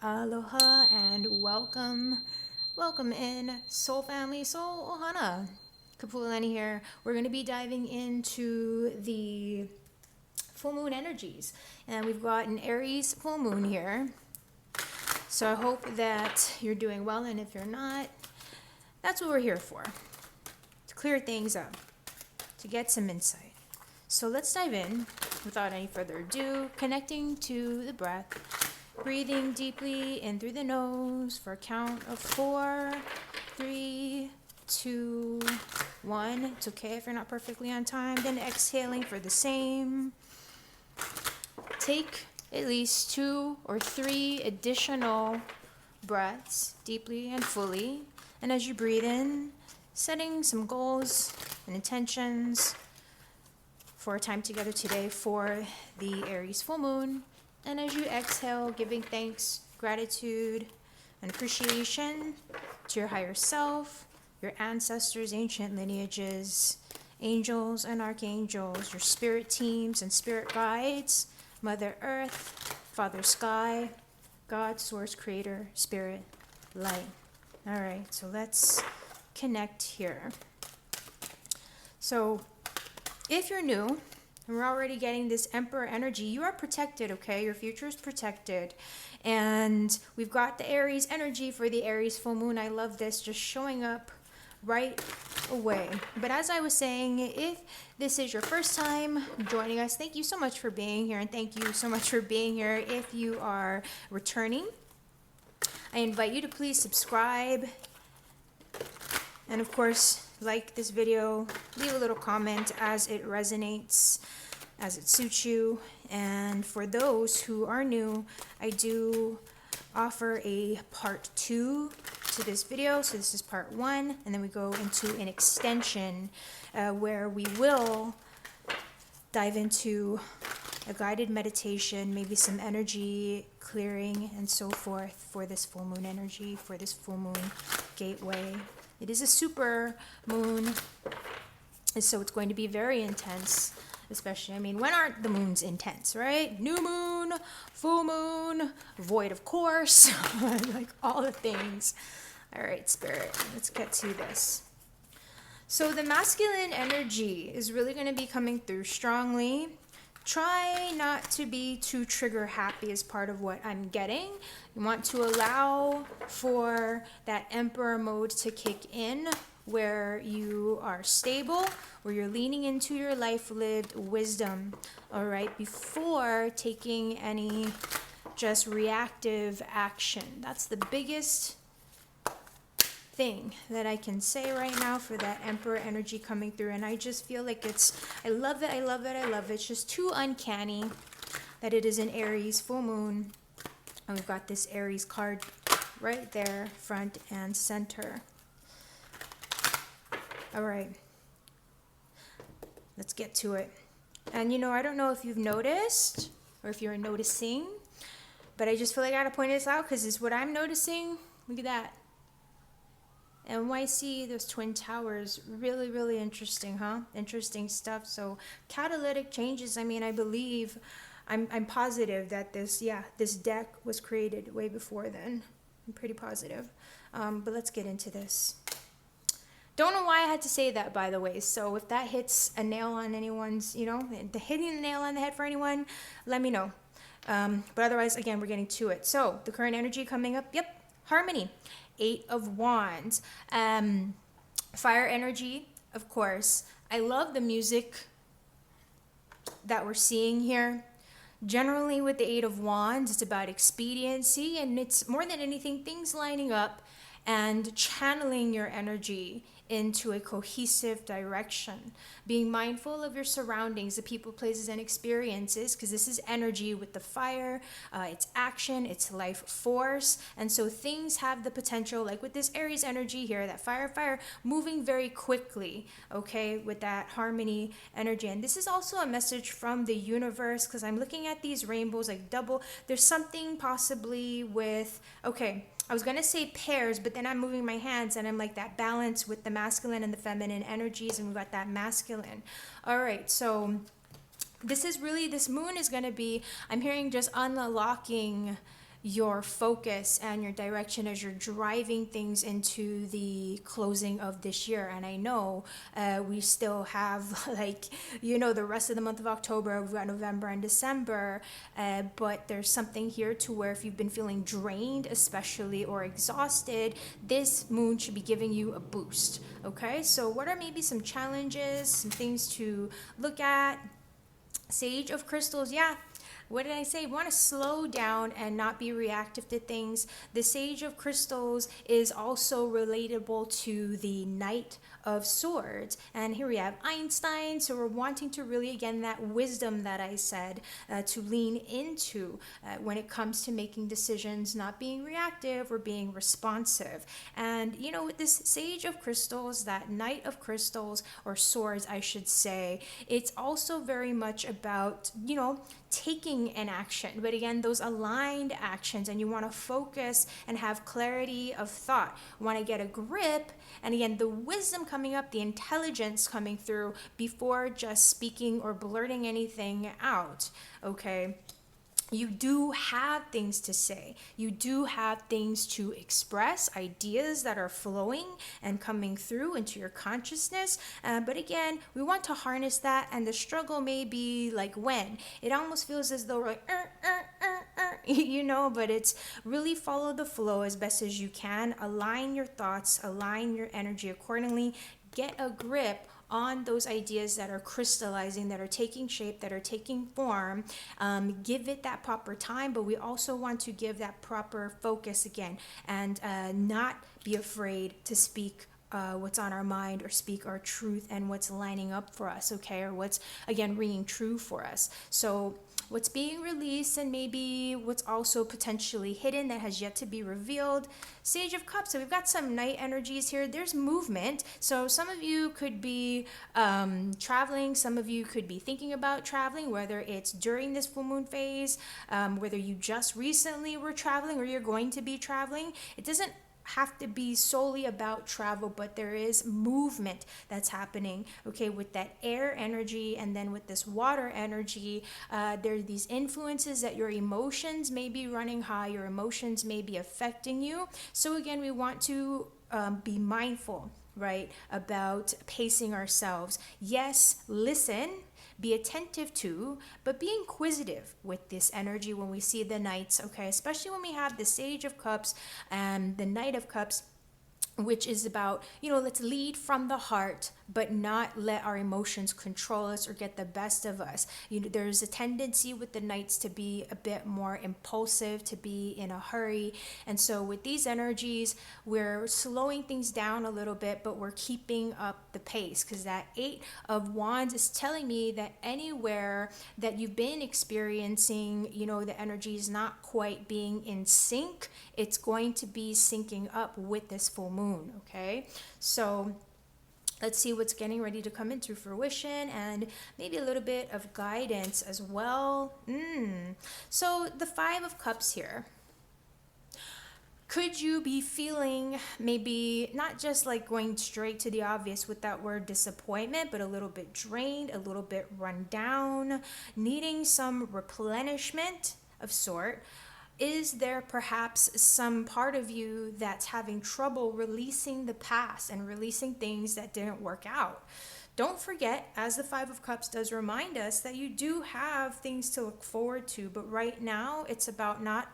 Aloha and welcome in Soul Family, Soul Ohana. Kapualani here. We're going to be diving into the full moon energies, and we've got an Aries full moon here. So I hope that you're doing well, and if you're not, that's what we're here for, to clear things up, to get some insight. So let's dive in without any further ado, connecting to the breath. Breathing deeply in through the nose for a count of 4, 3, 2, 1. It's okay if you're not perfectly on time. Then exhaling for the same. Take at least 2 or 3 additional breaths deeply and fully. And as you breathe in, setting some goals and intentions for a time together today for the Aries full moon. And as you exhale, giving thanks, gratitude, and appreciation to your higher self, your ancestors, ancient lineages, angels and archangels, your spirit teams and spirit guides, Mother Earth, Father Sky, God, Source, Creator, Spirit, Light. All right, so let's connect here. So if you're new, and we're already getting this Emperor energy, you are protected, okay? Your future is protected. And we've got the Aries energy for the Aries full moon. I love this, just showing up right away. But as I was saying, if this is your first time joining us, thank you so much for being here. And thank you so much for being here. If you are returning, I invite you to please subscribe. And of course, like this video, leave a little comment as it resonates, as it suits you. And for those who are new, I do offer a part 2 to this video. So this is part 1, and then we go into an extension where we will dive into a guided meditation, maybe some energy clearing and so forth for this full moon energy, for this full moon gateway. It is a super moon, and so it's going to be very intense, especially, when aren't the moons intense, right? New moon, full moon, void of course, like all the things. All right, Spirit, let's get to this. So the masculine energy is really going to be coming through strongly. Try not to be too trigger happy as part of what I'm getting. You want to allow for that Emperor mode to kick in, where you are stable, where you're leaning into your life lived wisdom, all right, before taking any just reactive action. That's the biggest thing that I can say right now for that Emperor energy coming through. And I just feel like I love it. It's just too uncanny that it is an Aries full moon. And we've got this Aries card right there, front and center. All right, let's get to it. And I don't know if you've noticed or if you're noticing, but I just feel like I gotta point this out because it's what I'm noticing. Look at that. NYC, those twin towers, really, really interesting, huh? Interesting stuff. So catalytic changes. I believe, I'm positive that this deck was created way before then. I'm pretty positive. But let's get into this. Don't know why I had to say that, by the way. So if that hits a nail on anyone's, hitting the nail on the head for anyone, let me know. But otherwise, again, we're getting to it. So the current energy coming up, yep, harmony. 8 of Wands. Fire energy, of course. I love the music that we're seeing here. Generally with the 8 of Wands, it's about expediency, and it's more than anything, things lining up and channeling your energy into a cohesive direction. Being mindful of your surroundings, the people, places, and experiences, because this is energy with the fire. It's action, it's life force. And so things have the potential, like with this Aries energy here, that fire, moving very quickly, okay, with that harmony energy. And this is also a message from the universe, because I'm looking at these rainbows like double. There's something possibly with, okay, I was going to say pairs, but then I'm moving my hands and I'm like that balance with the masculine and the feminine energies, and we've got that masculine. All right, so this moon is going to be, I'm hearing, just unlocking your focus and your direction as you're driving things into the closing of this year. And I know we still have like, the rest of the month of October, we've got November and December, but there's something here to where if you've been feeling drained, especially, or exhausted, this moon should be giving you a boost. Okay, so what are maybe some challenges, some things to look at? Sage of Crystals, yeah. What did I say? We want to slow down and not be reactive to things. The Sage of Crystals is also relatable to the Knight of Swords. And here we have Einstein. So we're wanting to really, again, that wisdom that I said, to lean into when it comes to making decisions, not being reactive or being responsive. And, with this Sage of Crystals, that Knight of Crystals, or Swords, I should say, it's also very much about, taking an action, but again, those aligned actions, and you want to focus and have clarity of thought. You want to get a grip, and again, the wisdom coming up, the intelligence coming through before just speaking or blurting anything out. Okay, you do have things to say. You do have things to express, ideas that are flowing and coming through into your consciousness. But again, we want to harness that, and the struggle may be like when. It almost feels as though we're like, but it's really follow the flow as best as you can. Align your thoughts, align your energy accordingly. Get a grip on those ideas that are crystallizing, that are taking shape, that are taking form. Give it that proper time, but we also want to give that proper focus again, and not be afraid to speak what's on our mind, or speak our truth and what's lining up for us, okay, or what's, again, ringing true for us. So what's being released, and maybe what's also potentially hidden that has yet to be revealed. Sage of Cups. So we've got some night energies here. There's movement. So some of you could be traveling. Some of you could be thinking about traveling, whether it's during this full moon phase, whether you just recently were traveling or you're going to be traveling. It doesn't have to be solely about travel, but there is movement that's happening, okay, with that air energy, and then with this water energy. There are these influences that your emotions may be running high, your emotions may be affecting you. So again, we want to be mindful, right, about pacing ourselves. Yes, listen, be attentive to, but be inquisitive with this energy when we see the Knights, okay? Especially when we have the Sage of Cups and the Knight of Cups, which is about, let's lead from the heart, but not let our emotions control us or get the best of us. There's a tendency with the Knights to be a bit more impulsive, to be in a hurry. And so with these energies, we're slowing things down a little bit, but we're keeping up the pace, because that 8 of Wands is telling me that anywhere that you've been experiencing, the energy is not quite being in sync, it's going to be syncing up with this full moon, okay? So let's see what's getting ready to come into fruition, and maybe a little bit of guidance as well. So the 5 of Cups here. Could you be feeling maybe not just like going straight to the obvious with that word disappointment, but a little bit drained, a little bit run down, needing some replenishment of sort? Is there perhaps some part of you that's having trouble releasing the past and releasing things that didn't work out? Don't forget, as the 5 of Cups does remind us, that you do have things to look forward to, but right now it's about not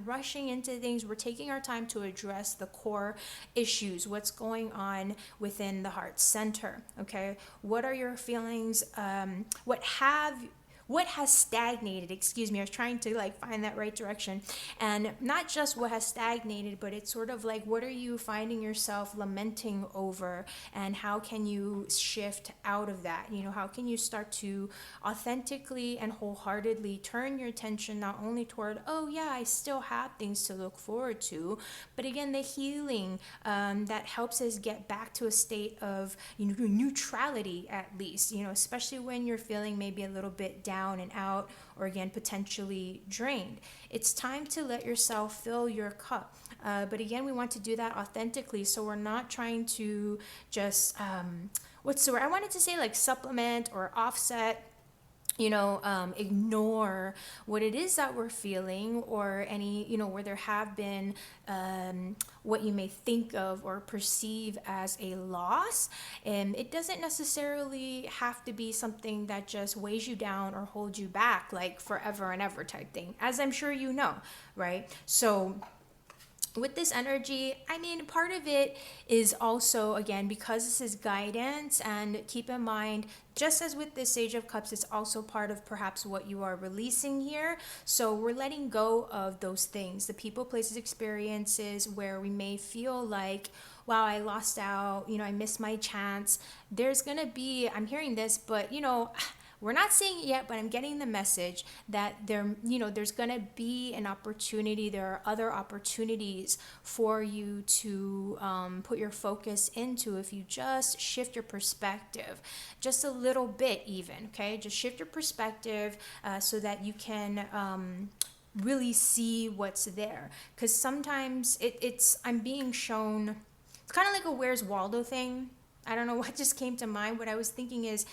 rushing into things. We're taking our time to address the core issues, what's going on within the heart center, okay? What are your feelings? What has stagnated, I was trying to find that right direction, and not just what has stagnated, but it's sort of like, what are you finding yourself lamenting over, and how can you shift out of that? How can you start to authentically and wholeheartedly turn your attention not only toward, oh yeah, I still have things to look forward to, but again, the healing that helps us get back to a state of neutrality, at least, especially when you're feeling maybe a little bit down and out, or again, potentially drained. It's time to let yourself fill your cup. But again, we want to do that authentically. So we're not trying to just, what's the word? I wanted to say supplement or offset ignore what it is that we're feeling, or any, where there have been what you may think of or perceive as a loss. And it doesn't necessarily have to be something that just weighs you down or holds you back like forever and ever type thing, as I'm sure you know, right? So with this energy, I mean, part of it is also, again, because this is guidance, and keep in mind, just as with this Sage of Cups, it's also part of perhaps what you are releasing here. So we're letting go of those things, the people, places, experiences where we may feel like, wow, I lost out, I missed my chance. There's gonna be, I'm hearing this, but we're not seeing it yet, but I'm getting the message that there's going to be an opportunity. There are other opportunities for you to put your focus into if you just shift your perspective just a little bit, even. Okay, just shift your perspective so that you can really see what's there. Because sometimes I'm being shown. It's kind of like a Where's Waldo thing. I don't know what just came to mind. What I was thinking is,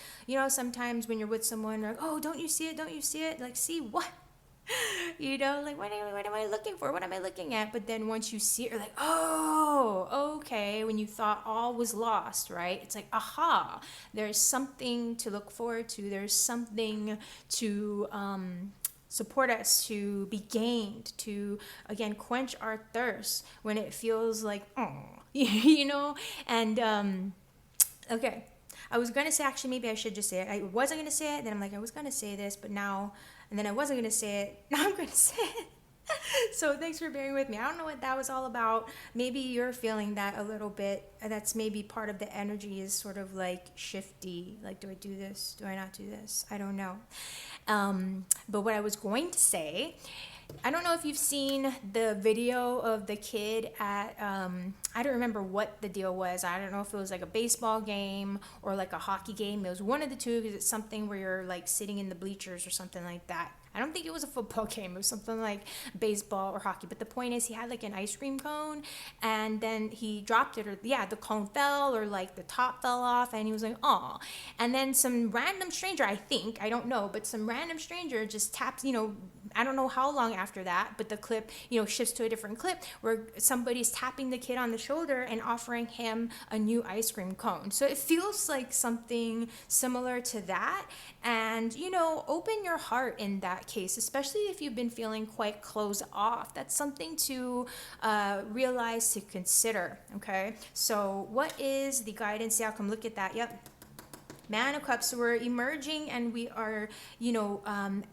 sometimes when you're with someone, like, oh, don't you see it? Don't you see it? Like, see what? Like, what am I looking for? What am I looking at? But then once you see it, you're like, oh, okay. When you thought all was lost, right? It's like, aha, there's something to look forward to. There's something to support us, to be gained, to, again, quench our thirst when it feels like, oh, and, okay, I was going to say, actually, maybe I should just say it. I wasn't going to say it. Then I'm like, I was going to say this, but now, and then I wasn't going to say it. Now I'm going to say it. So thanks for bearing with me. I don't know what that was all about. Maybe you're feeling that a little bit. That's maybe part of the energy, is sort of like shifty. Like, do I do this? Do I not do this? I don't know. But what I was going to say, I don't know if you've seen the video of the kid at, I don't remember what the deal was. I don't know if it was like a baseball game or like a hockey game. It was one of the two, because it's something where you're like sitting in the bleachers or something like that. I don't think it was a football game. It was something like baseball or hockey. But the point is, he had like an ice cream cone, and then he dropped it, or the cone fell, or like the top fell off, and he was like, "Aw." And then some random stranger, I don't know, but some random stranger just taps, I don't know how long after that, but the clip, shifts to a different clip where somebody's tapping the kid on the shoulder and offering him a new ice cream cone. So it feels like something similar to that. And, open your heart in that case, especially if you've been feeling quite closed off. That's something to realize, to consider. Okay. So what is the guidance, the outcome? Look at that. Yep. Man of Cups. So we're emerging, and we are,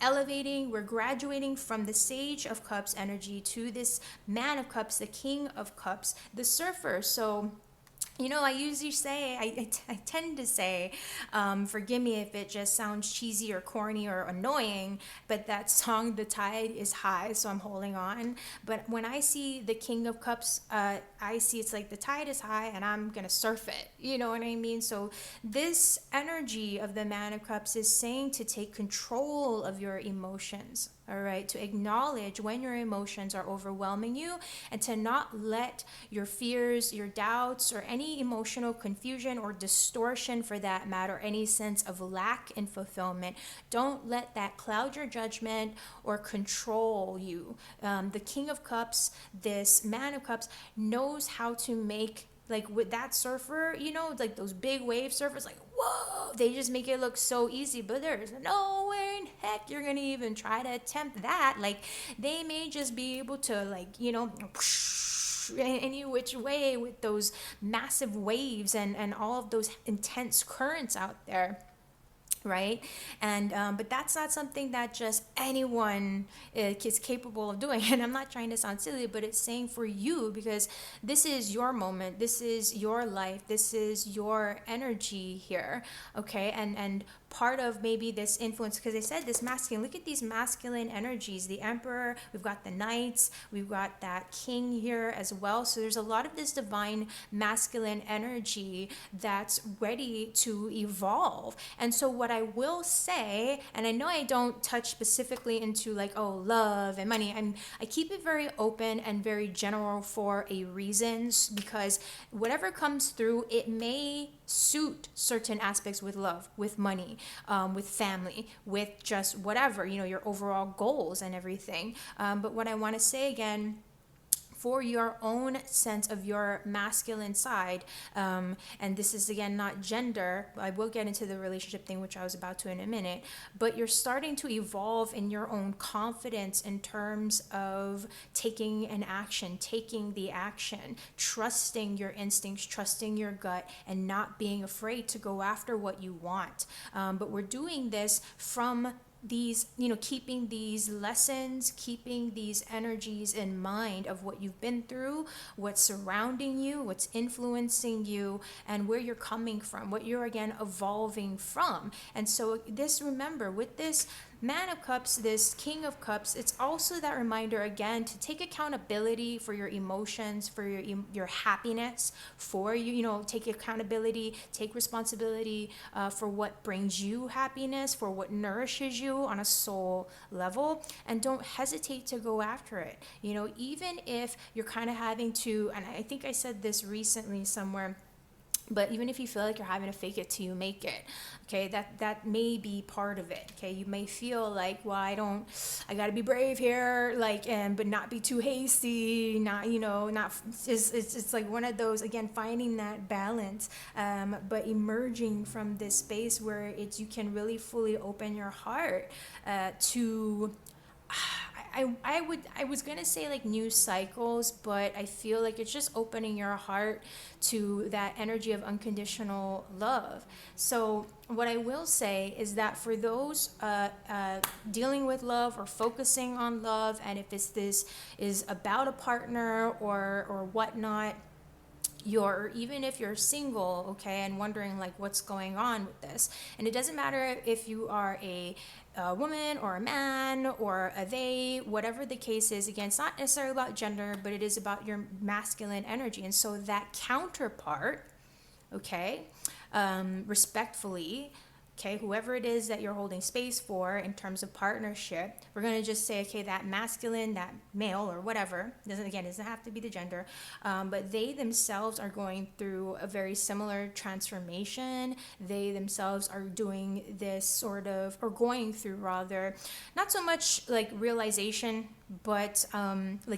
elevating. We're graduating from the Sage of Cups energy to this Man of Cups, the King of Cups, the Surfer. So, I usually say, I tend to say, forgive me if it just sounds cheesy or corny or annoying, but that song, The Tide is High, so I'm holding on. But when I see the King of Cups, I see it's like the tide is high and I'm going to surf it. You know what I mean? So this energy of the Man of Cups is saying to take control of your emotions. All right, to acknowledge when your emotions are overwhelming you, and to not let your fears, your doubts, or any emotional confusion or distortion, for that matter, any sense of lack in fulfillment, don't let that cloud your judgment or control you. The King of Cups, this Man of Cups, knows how to make, like with that surfer, like those big wave surfers, like, whoa, they just make it look so easy, but there's no way in heck you're gonna even try to attempt that. Like, they may just be able to, like, any which way with those massive waves and all of those intense currents out there. Right. And but that's not something that just anyone is capable of doing. And I'm not trying to sound silly, but it's saying for you, because this is your moment, this is your life, this is your energy here. Okay. And part of maybe this influence, because they said this masculine, look at these masculine energies, the Emperor, we've got the Knights, we've got that King here as well. So there's a lot of this divine masculine energy that's ready to evolve. And so what I will say, and I know I don't touch specifically into like, oh, love and money, I keep it very open and very general for a reason, because whatever comes through, it may suit certain aspects with love, with money, with family, with just whatever, your overall goals and everything. But what I want to say again, for your own sense of your masculine side, and this is again not gender, I will get into the relationship thing, which I was about to in a minute, but you're starting to evolve in your own confidence in terms of taking an action, taking the action, trusting your instincts, trusting your gut, and not being afraid to go after what you want. But we're doing this from these, keeping these lessons, keeping these energies in mind of what you've been through, what's surrounding you, what's influencing you, and where you're coming from, what you're again evolving from. And so this, remember, with this Man of Cups, this King of Cups, it's also that reminder again to take accountability for your emotions, for your happiness, for take accountability, take responsibility for what brings you happiness, for what nourishes you on a soul level, and don't hesitate to go after it. Even if you're kind of having to, and I think I said this recently somewhere, but even if you feel like you're having to fake it till you make it, okay, that may be part of it. Okay, you may feel like, well, I gotta be brave here, but not be too hasty, it's like one of those, again, finding that balance, but emerging from this space where you can really fully open your heart to. I was gonna say like new cycles, but I feel like it's just opening your heart to that energy of unconditional love. So what I will say is that for those dealing with love or focusing on love, and if this is about a partner or whatnot, even if you're single, okay, and wondering like what's going on with this, and it doesn't matter if you are a woman or a man or a they, whatever the case is, again, it's not necessarily about gender, but it is about your masculine energy. And so that counterpart, okay, respectfully, okay, whoever it is that you're holding space for in terms of partnership, we're going to just say, okay, that masculine, that male or whatever, doesn't have to be the gender, but they themselves are going through a very similar transformation. They themselves are doing this sort of, or going through rather, not so much like realization, but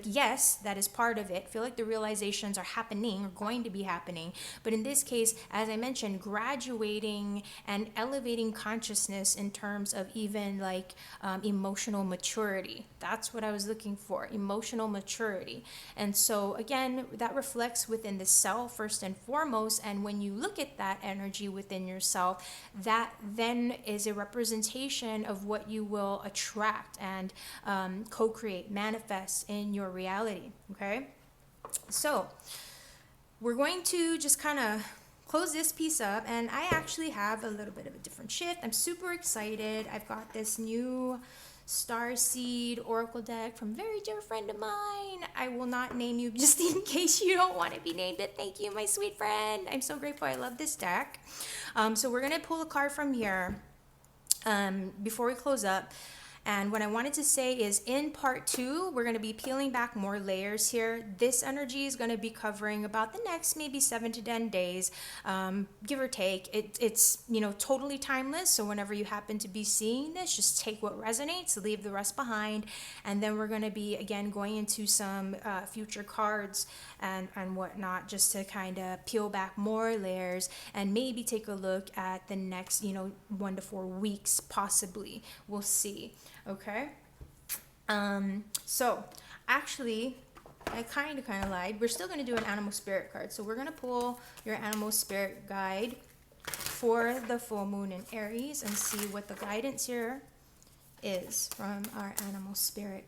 yes, that is part of it. I feel like the realizations are happening or going to be happening, but in this case, as I mentioned, graduating and elevating consciousness in terms of even like emotional maturity. That's what I was looking for, emotional maturity. And so again, that reflects within the self first and foremost, and when you look at that energy within yourself, that then is a representation of what you will attract and co-create, manifest in your reality. Okay, so we're going to just kind of close this piece up, and I actually have a little bit of a different shift. I'm super excited. I've got this new Starseed Oracle deck from a very dear friend of mine. I will not name you just in case you don't want to be named, but thank you, my sweet friend. I'm so grateful. I love this deck. So we're gonna pull a card from here before we close up. And what I wanted to say is in part 2, we're going to be peeling back more layers here. This energy is going to be covering about the next maybe 7 to 10 days, give or take. It's totally timeless. So whenever you happen to be seeing this, just take what resonates, leave the rest behind. And then we're going to be, again, going into some future cards and whatnot, just to kind of peel back more layers and maybe take a look at the next, 1 to 4 weeks, possibly. We'll see. Okay. So actually, I kind of lied. We're still going to do an animal spirit card. So we're going to pull your animal spirit guide for the full moon in Aries and see what the guidance here is from our animal spirit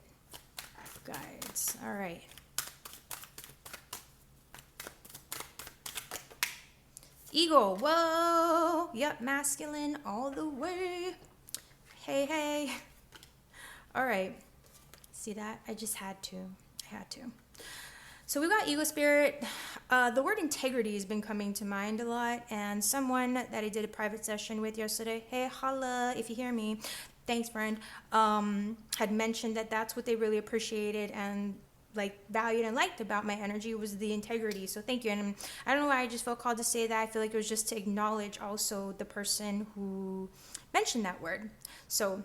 guides. All right. Eagle. Whoa. Yep. Masculine all the way. Hey, hey. All right. See that? I just had to. I had to. So we got ego spirit. The word integrity has been coming to mind a lot. And someone that I did a private session with yesterday, hey, holla, if you hear me, thanks, friend, had mentioned that that's what they really appreciated. And like valued and liked about my energy was the integrity. So thank you. And I don't know why I just felt called to say that. I feel like it was just to acknowledge also the person who mentioned that word. So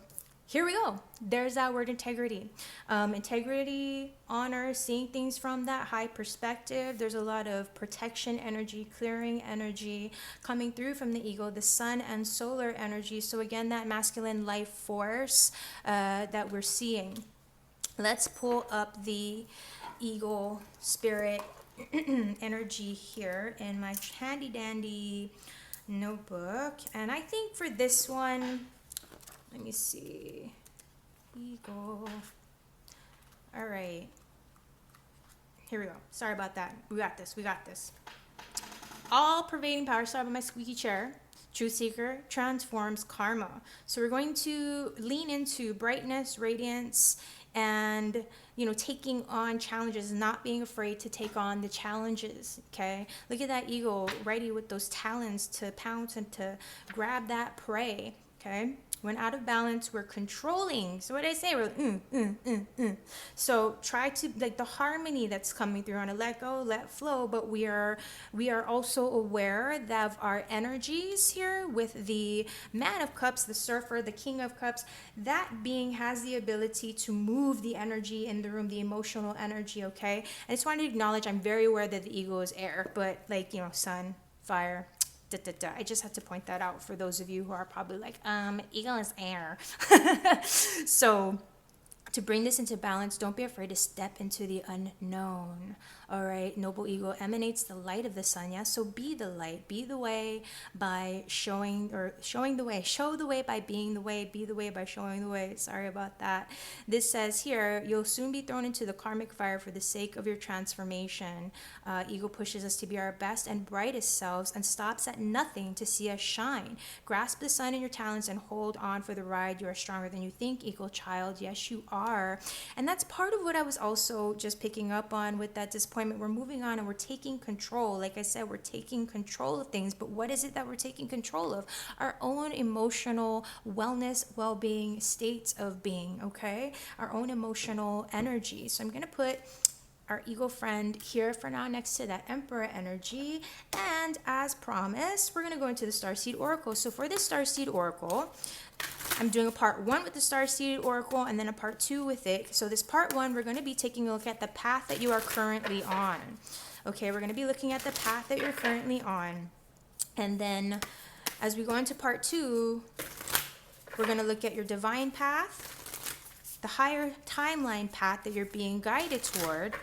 here we go. There's that word, integrity. Integrity, honor, seeing things from that high perspective. There's a lot of protection energy, clearing energy coming through from the ego, the sun and solar energy. So again, that masculine life force that we're seeing. Let's pull up the eagle spirit energy here in my handy dandy notebook. And I think for this one, let me see. Eagle. All right. Here we go. Sorry about that. We got this. We got this. All pervading power. Sorry about my squeaky chair. Truth seeker transforms karma. So we're going to lean into brightness, radiance, and taking on challenges, not being afraid to take on the challenges. Okay, look at that eagle, ready with those talons to pounce and to grab that prey. Okay, when out of balance, we're controlling. So what did I say? We're So try to, like, the harmony that's coming through, on a let go, let flow. But we are also aware of our energies here with the Man of Cups, the surfer, the King of Cups. That being has the ability to move the energy in the room, the emotional energy. Okay, I just wanted to acknowledge, I'm very aware that the ego is air, but sun, fire. I just had to point that out for those of you who are probably like, ego is air. So to bring this into balance, don't be afraid to step into the unknown. All right, noble ego emanates the light of the sun. Yeah, so be the light, be the way by showing the way. Show the way by being the way. Be the way by showing the way. Sorry about that. This says here, you'll soon be thrown into the karmic fire for the sake of your transformation. Ego pushes us to be our best and brightest selves and stops at nothing to see us shine. Grasp the sun in your talons and hold on for the ride. You are stronger than you think, eagle child. Yes, you are. And that's part of what I was also just picking up on with that disappointment. We're moving on and we're taking control. Like I said, we're taking control of things. But what is it that we're taking control of? Our own emotional wellness, well-being, states of being, okay? Our own emotional energy. So I'm going to put our ego friend here for now next to that Emperor energy. And as promised, we're going to go into the Starseed Oracle. So for this Starseed Oracle, I'm doing a part 1 with the Starseed Oracle and then a part 2 with it. So this part 1, we're going to be taking a look at the path that you are currently on. Okay, we're going to be looking at the path that you're currently on. And then as we go into part 2, we're going to look at your divine path, the higher timeline path that you're being guided toward,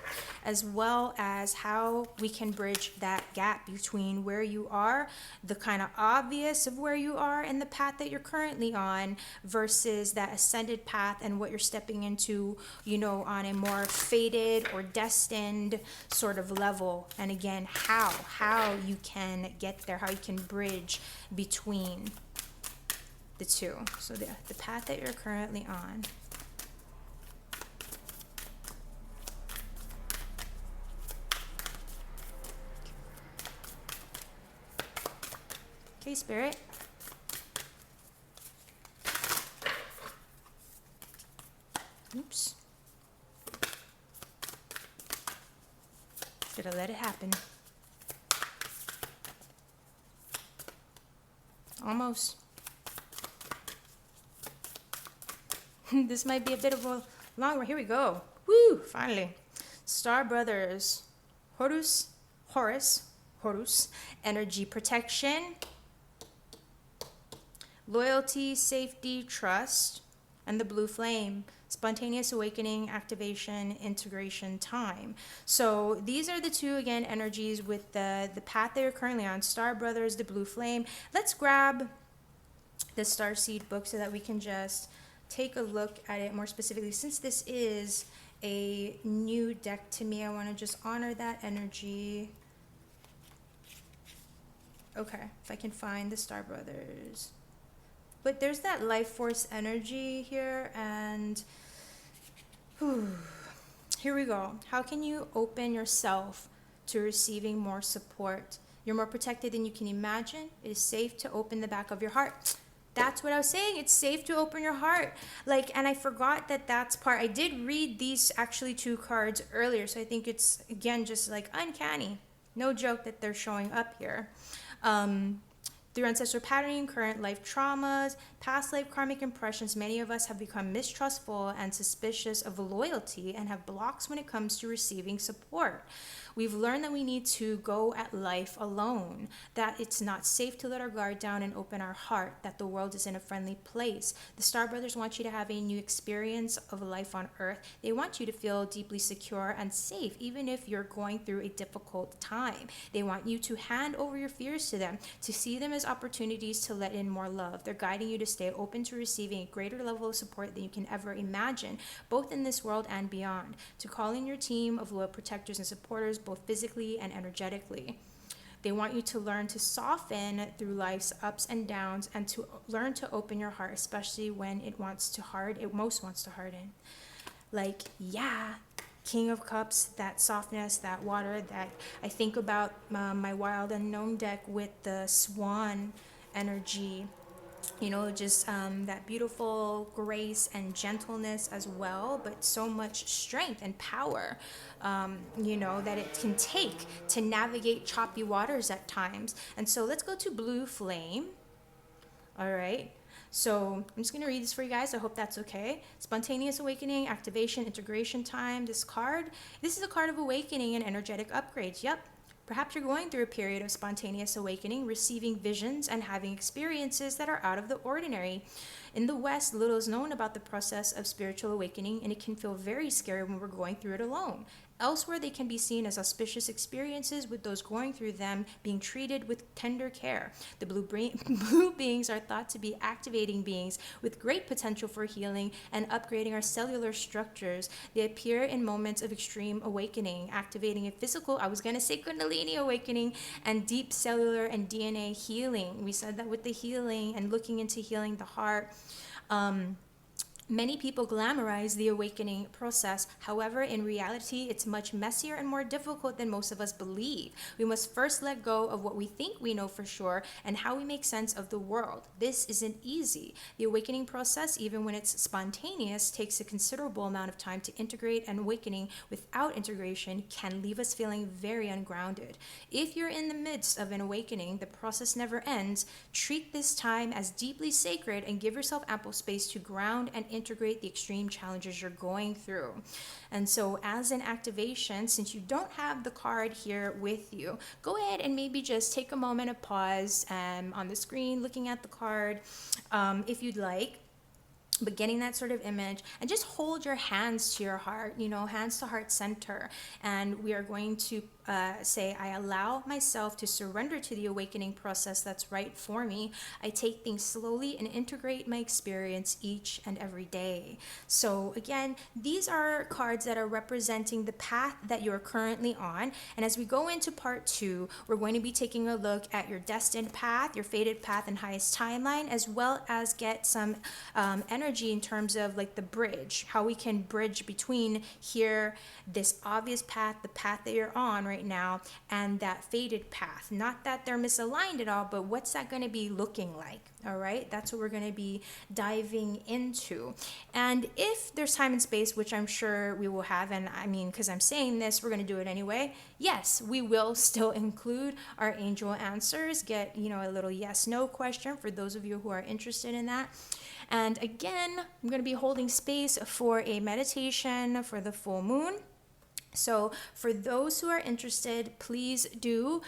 as well as how we can bridge that gap between where you are, the kind of obvious of where you are, and the path that you're currently on versus that ascended path and what you're stepping into, on a more fated or destined sort of level. And again, how you can get there, how you can bridge between the two. So the path that you're currently on. Okay, Spirit. Oops. Did I let it happen? Almost. This might be a bit of a long one. Here we go. Woo! Finally. Star Brothers. Horus. Energy protection. Loyalty, safety, trust, and the blue flame, spontaneous awakening, activation, integration, time. So these are the two, again, energies with the path that you're currently on. Star Brothers, the blue flame. Let's grab the Starseed book so that we can just take a look at it more specifically. Since this is a new deck to me, I want to just honor that energy. Okay, if I can find the Star Brothers. But there's that life force energy here, and here we go. How can you open yourself to receiving more support? You're more protected than you can imagine. It is safe to open the back of your heart. That's what I was saying. It's safe to open your heart. Like, and I forgot that that's part. I did read these actually two cards earlier, so I think it's again just like uncanny. No joke that they're showing up here. Um, Through ancestral patterning, current life traumas, past life karmic impressions, many of us have become mistrustful and suspicious of loyalty and have blocks when it comes to receiving support. We've learned that we need to go at life alone, that it's not safe to let our guard down and open our heart, that the world is in a friendly place. The Star Brothers want you to have a new experience of life on Earth. They want you to feel deeply secure and safe, even if you're going through a difficult time. They want you to hand over your fears to them, to see them as opportunities to let in more love. They're guiding you to stay open to receiving a greater level of support than you can ever imagine, both in this world and beyond. To call in your team of loyal protectors and supporters, both physically and energetically. They want you to learn to soften through life's ups and downs and to learn to open your heart, especially when it most wants to harden. Like, yeah, King of Cups, that softness, that water, that I think about my Wild Unknown deck with the Swan energy, you know, just that beautiful grace and gentleness as well, but so much strength and power, you know, that it can take to navigate choppy waters at times. And so let's go to Blue Flame. All right. So I'm just going to read this for you guys. I hope that's okay. Spontaneous awakening, activation, integration time. This is a card of awakening and energetic upgrades. Yep. Perhaps you're going through a period of spontaneous awakening, receiving visions and having experiences that are out of the ordinary. In the West, little is known about the process of spiritual awakening, and it can feel very scary when we're going through it alone. Elsewhere, they can be seen as auspicious experiences, with those going through them being treated with tender care. The blue beings are thought to be activating beings with great potential for healing and upgrading our cellular structures. They appear in moments of extreme awakening, activating a physical, I was going to say Kundalini awakening, and deep cellular and DNA healing. We said that with the healing and looking into healing the heart. Many people glamorize the awakening process. However, in reality, it's much messier and more difficult than most of us believe. We must first let go of what we think we know for sure and how we make sense of the world. This isn't easy. The awakening process, even when it's spontaneous, takes a considerable amount of time to integrate, and awakening without integration can leave us feeling very ungrounded. If you're in the midst of an awakening, the process never ends. Treat this time as deeply sacred and give yourself ample space to ground and integrate the extreme challenges you're going through. And so as an activation, since you don't have the card here with you, go ahead and maybe just take a moment of pause on the screen looking at the card, if you'd like, but getting that sort of image, and just hold your hands to your heart, you know, hands to heart center. And we are going to say, I allow myself to surrender to the awakening process that's right for me. I take things slowly and integrate my experience each and every day. So again, these are cards that are representing the path that you're currently on. And as we go into part 2, we're going to be taking a look at your destined path, your fated path and highest timeline, as well as get some energy in terms of like the bridge, how we can bridge between here, this obvious path, the path that you're on right now, and that fated path. Not that they're misaligned at all, but what's that going to be looking like? All right, that's what we're going to be diving into. And if there's time and space, which I'm sure we will have, and I mean, because I'm saying this, we're going to do it anyway. Yes, we will still include our angel answers, get, you know, a little yes no question for those of you who are interested in that. And again, I'm going to be holding space for a meditation for the full moon. So for those who are interested, please do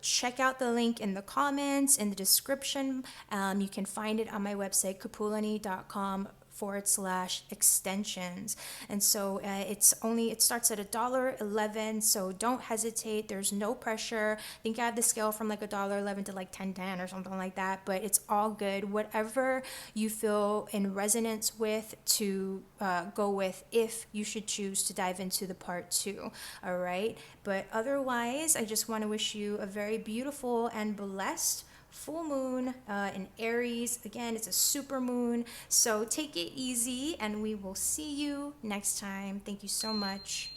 check out the link in the comments, in the description. You can find it on my website, kapualani.com/extensions. And so it starts at $1.11, so don't hesitate. There's no pressure. I think I have the scale from like $1.11 to like $10.10 or something like that, but it's all good. Whatever you feel in resonance with to go with, if you should choose to dive into the part 2. All right, but otherwise, I just want to wish you a very beautiful and blessed full moon in Aries. Again, it's a super moon, so take it easy, and we will see you next time. Thank you so much.